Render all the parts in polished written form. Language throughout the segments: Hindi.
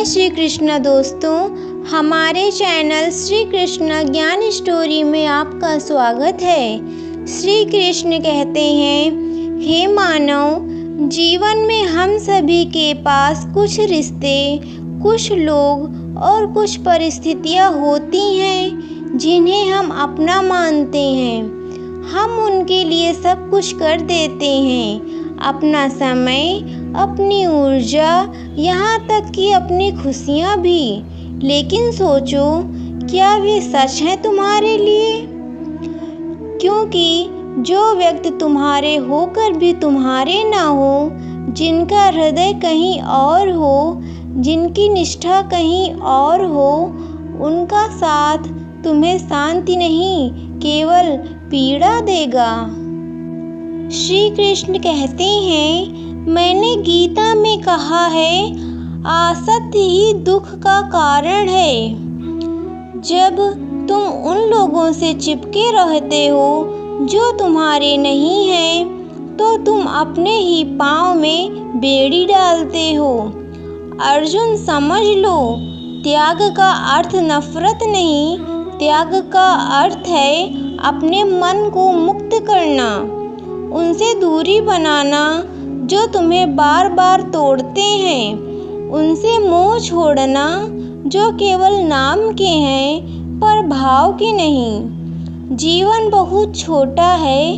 श्री कृष्ण दोस्तों, हमारे चैनल श्री कृष्ण ज्ञान स्टोरी में आपका स्वागत है। श्री कृष्ण कहते हैं, हे मानव, जीवन में हम सभी के पास कुछ रिश्ते, कुछ लोग और कुछ परिस्थितियाँ होती हैं जिन्हें हम अपना मानते हैं। हम उनके लिए सब कुछ कर देते हैं, अपना समय, अपनी ऊर्जा, यहाँ तक कि अपनी खुशियाँ भी। लेकिन सोचो, क्या वे सच हैं तुम्हारे लिए? क्योंकि जो व्यक्ति तुम्हारे होकर भी तुम्हारे ना हो, जिनका हृदय कहीं और हो, जिनकी निष्ठा कहीं और हो, उनका साथ तुम्हें शांति नहीं, केवल पीड़ा देगा। श्री कृष्ण कहते हैं, मैंने गीता में कहा है, आसक्ति ही दुख का कारण है। जब तुम उन लोगों से चिपके रहते हो जो तुम्हारे नहीं हैं, तो तुम अपने ही पाँव में बेड़ी डालते हो। अर्जुन, समझ लो, त्याग का अर्थ नफरत नहीं, त्याग का अर्थ है अपने मन को मुक्त करना, उनसे दूरी बनाना जो तुम्हें बार बार तोड़ते हैं, उनसे मोह छोड़ना जो केवल नाम के हैं पर भाव के नहीं। जीवन बहुत छोटा है,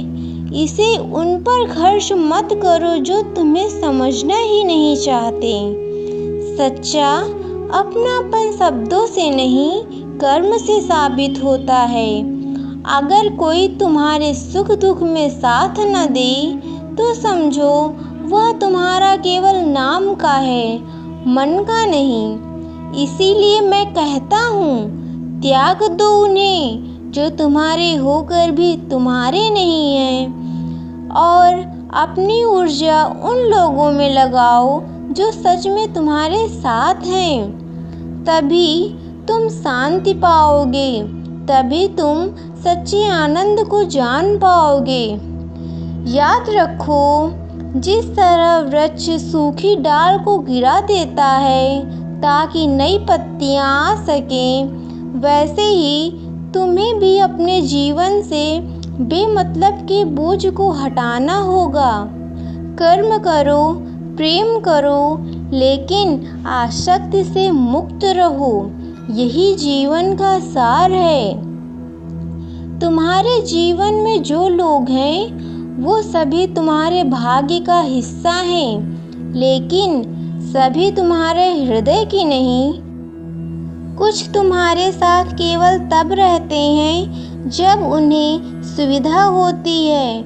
इसे उन पर खर्च मत करो जो तुम्हें समझना ही नहीं चाहते। सच्चा अपनापन शब्दों से नहीं, कर्म से साबित होता है। अगर कोई तुम्हारे सुख दुख में साथ न दे, तो समझो वह तुम्हारा केवल नाम का है, मन का नहीं। इसीलिए मैं कहता हूँ, त्याग दो उन्हें जो तुम्हारे होकर भी तुम्हारे नहीं हैं, और अपनी ऊर्जा उन लोगों में लगाओ जो सच में तुम्हारे साथ हैं। तभी तुम शांति पाओगे, तभी तुम सच्चे आनंद को जान पाओगे। याद रखो, जिस तरह वृक्ष सूखी डाल को गिरा देता है ताकि नई पत्तियां आ सकें, वैसे ही तुम्हें भी अपने जीवन से बेमतलब के बोझ को हटाना होगा। कर्म करो, प्रेम करो, लेकिन आसक्ति से मुक्त रहो। यही जीवन का सार है। तुम्हारे जीवन में जो लोग हैं, वो सभी तुम्हारे भाग्य का हिस्सा हैं, लेकिन सभी तुम्हारे हृदय की नहीं। कुछ तुम्हारे साथ केवल तब रहते हैं जब उन्हें सुविधा होती है,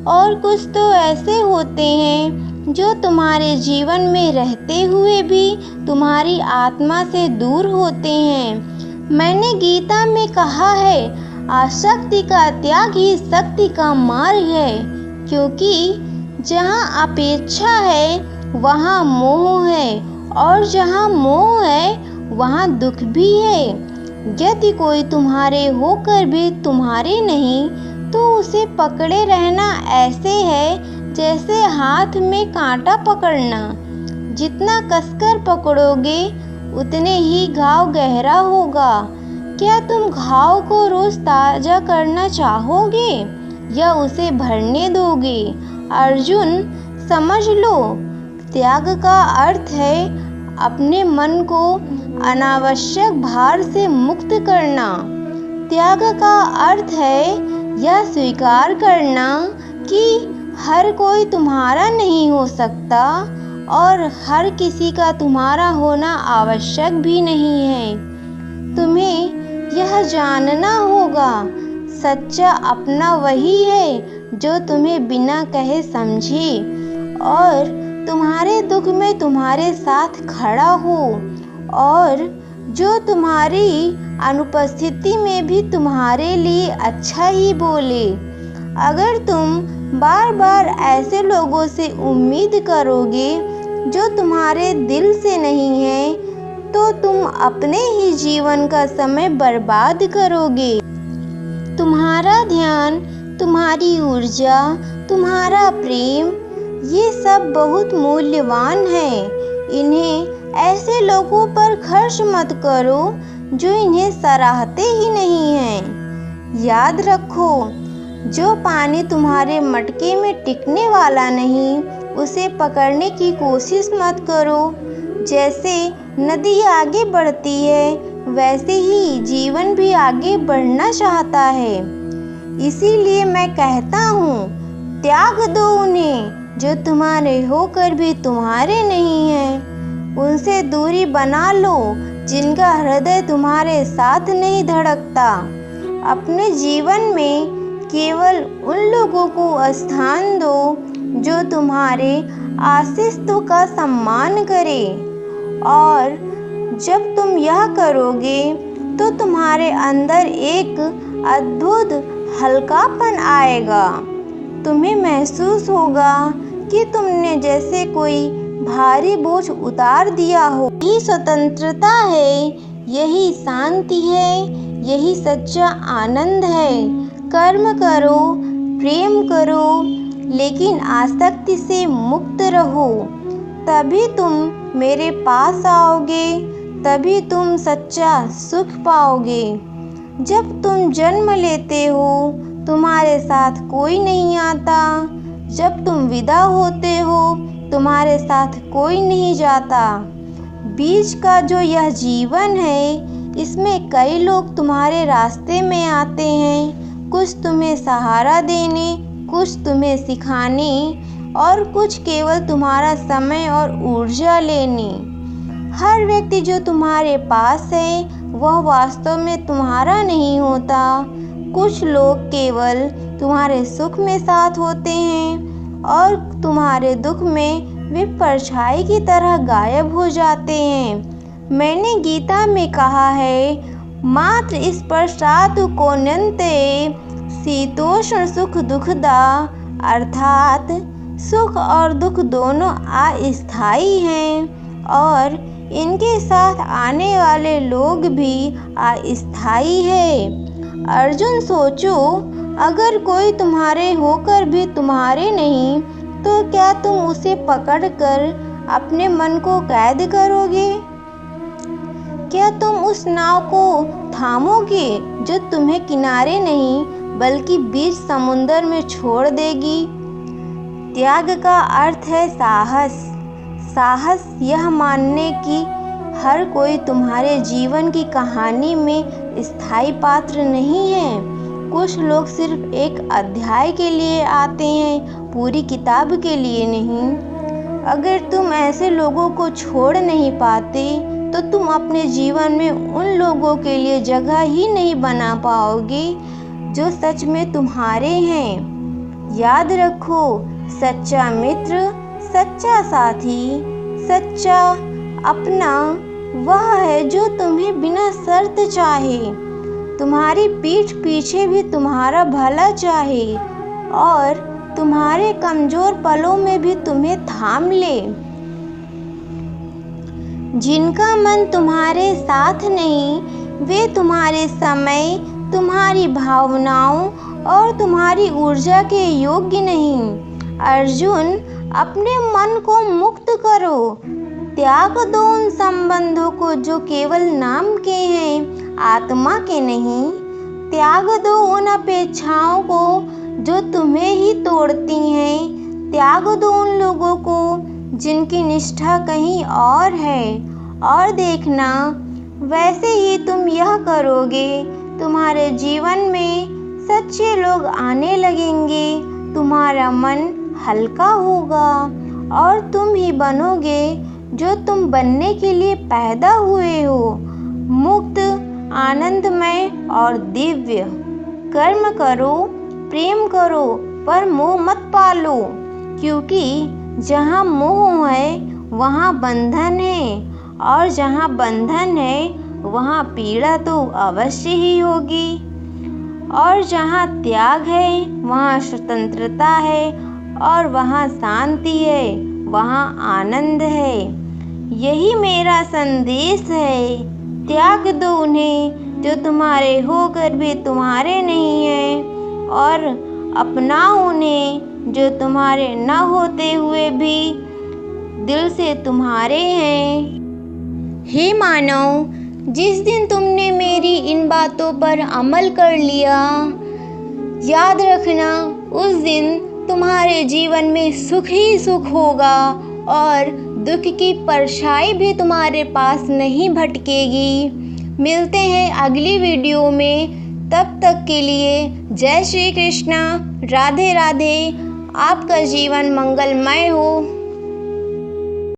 और कुछ तो ऐसे होते हैं जो तुम्हारे जीवन में रहते हुए भी तुम्हारी आत्मा से दूर होते हैं। मैंने गीता में कहा है, आसक्ति का त्याग ही शक्ति का मार्ग है, क्योंकि जहाँ अपेक्षा है वहाँ मोह है, और जहाँ मोह है वहाँ दुख भी है। यदि कोई तुम्हारे होकर भी तुम्हारे नहीं, तो उसे पकड़े रहना ऐसे है जैसे हाथ में कांटा पकड़ना। जितना कसकर पकड़ोगे, उतने ही घाव गहरा होगा। क्या तुम घाव को रोज ताजा करना चाहोगे या उसे भरने दोगे? अर्जुन, समझ लो, त्याग का अर्थ है अपने मन को अनावश्यक भार से मुक्त करना। त्याग का अर्थ है यह स्वीकार करना कि हर कोई तुम्हारा नहीं हो सकता, और हर किसी का तुम्हारा होना आवश्यक भी नहीं है। तुम्हें यह जानना होगा, सच्चा अपना वही है जो तुम्हें बिना कहे समझे और तुम्हारे दुख में तुम्हारे साथ खड़ा हो, और जो तुम्हारी अनुपस्थिति में भी तुम्हारे लिए अच्छा ही बोले। अगर तुम बार बार ऐसे लोगों से उम्मीद करोगे जो तुम्हारे दिल से नहीं है, तो तुम अपने ही जीवन का समय बर्बाद करोगे। तुम्हारा ध्यान, तुम्हारी ऊर्जा, तुम्हारा प्रेम, ये सब बहुत मूल्यवान है। इन्हें ऐसे लोगों पर खर्च मत करो जो इन्हें सराहते ही नहीं हैं। याद रखो, जो पानी तुम्हारे मटके में टिकने वाला नहीं, उसे पकड़ने की कोशिश मत करो। जैसे नदी आगे बढ़ती है, वैसे ही जीवन भी आगे बढ़ना चाहता है। इसीलिए मैं कहता हूँ, त्याग दो उन्हें जो तुम्हारे होकर भी तुम्हारे नहीं हैं। उनसे दूरी बना लो जिनका हृदय तुम्हारे साथ नहीं धड़कता। अपने जीवन में केवल उन लोगों को स्थान दो जो तुम्हारे अस्तित्व का सम्मान करें। और जब तुम यह करोगे तो तुम्हारे अंदर एक अद्भुत हल्कापन आएगा। तुम्हें महसूस होगा कि तुमने जैसे कोई भारी बोझ उतार दिया हो। यही स्वतंत्रता है, यही शांति है, यही सच्चा आनंद है। कर्म करो, प्रेम करो, लेकिन आसक्ति से मुक्त रहो। तभी तुम मेरे पास आओगे, तभी तुम सच्चा सुख पाओगे। जब तुम जन्म लेते हो, तुम्हारे साथ कोई नहीं आता। जब तुम विदा होते हो, तुम्हारे साथ कोई नहीं जाता। बीच का जो यह जीवन है, इसमें कई लोग तुम्हारे रास्ते में आते हैं। कुछ तुम्हें सहारा देने, कुछ तुम्हें सिखाने, और कुछ केवल तुम्हारा समय और ऊर्जा लेने। हर व्यक्ति जो तुम्हारे पास है, वह वास्तव में तुम्हारा नहीं होता। कुछ लोग केवल तुम्हारे सुख में साथ होते हैं और तुम्हारे दुख में वे परछाई की तरह गायब हो जाते हैं। मैंने गीता में कहा है, मात्र स्पर्शात् कोन्यन्ते शीतोष्ण सुख दुखदा, अर्थात सुख और दुख दोनों अस्थायी हैं और इनके साथ आने वाले लोग भी अस्थायी है। अर्जुन, सोचो, अगर कोई तुम्हारे होकर भी तुम्हारे नहीं, तो क्या तुम उसे पकड़कर अपने मन को कैद करोगे? क्या तुम उस नाव को थामोगे जो तुम्हें किनारे नहीं बल्कि बीच समुद्र में छोड़ देगी? त्याग का अर्थ है साहस। साहस यह मानने की हर कोई तुम्हारे जीवन की कहानी में स्थायी पात्र नहीं है। कुछ लोग सिर्फ एक अध्याय के लिए आते हैं, पूरी किताब के लिए नहीं। अगर तुम ऐसे लोगों को छोड़ नहीं पाते, तो तुम अपने जीवन में उन लोगों के लिए जगह ही नहीं बना पाओगे जो सच में तुम्हारे हैं। याद रखो, सच्चा मित्र, सच्चा साथी, सच्चा अपना वह है जो तुम्हें बिना शर्त चाहे, तुम्हारी पीठ पीछे भी तुम्हारा भला चाहे और तुम्हारे कमजोर पलों में भी तुम्हें थाम ले। जिनका मन तुम्हारे साथ नहीं, वे तुम्हारे समय, तुम्हारी भावनाओं और तुम्हारी ऊर्जा के योग्य नहीं। अर्जुन, अपने मन को मुक्त करो। त्याग दो उन संबंधों को जो केवल नाम के हैं, आत्मा के नहीं। त्याग दो उन अपेक्षाओं को जो तुम्हें ही तोड़ती हैं। त्याग दो उन लोगों को जिनकी निष्ठा कहीं और है। और देखना, वैसे ही तुम यह करोगे, तुम्हारे जीवन में सच्चे लोग आने लगेंगे। तुम्हारा मन हल्का होगा और तुम ही बनोगे जो तुम बनने के लिए पैदा हुए हो, मुक्त, आनंदमय और दिव्य। कर्म करो, प्रेम करो, पर मोह मत पालो, क्योंकि जहाँ मोह है वहाँ बंधन है, और जहाँ बंधन है वहाँ पीड़ा तो अवश्य ही होगी। और जहाँ त्याग है वहाँ स्वतंत्रता है, और वहाँ शांति है, वहाँ आनंद है। यही मेरा संदेश है। त्याग दो उन्हें जो तुम्हारे होकर भी तुम्हारे नहीं हैं, और अपनाओ उन्हें जो तुम्हारे न होते हुए भी दिल से तुम्हारे हैं। हे मानव, जिस दिन तुमने मेरी इन बातों पर अमल कर लिया, याद रखना उस दिन तुम्हारे जीवन में सुख ही सुख होगा और दुख की परछाई भी तुम्हारे पास नहीं भटकेगी। मिलते हैं अगली वीडियो में, तब तक के लिए जय श्री कृष्णा, राधे राधे। आपका जीवन मंगलमय हो।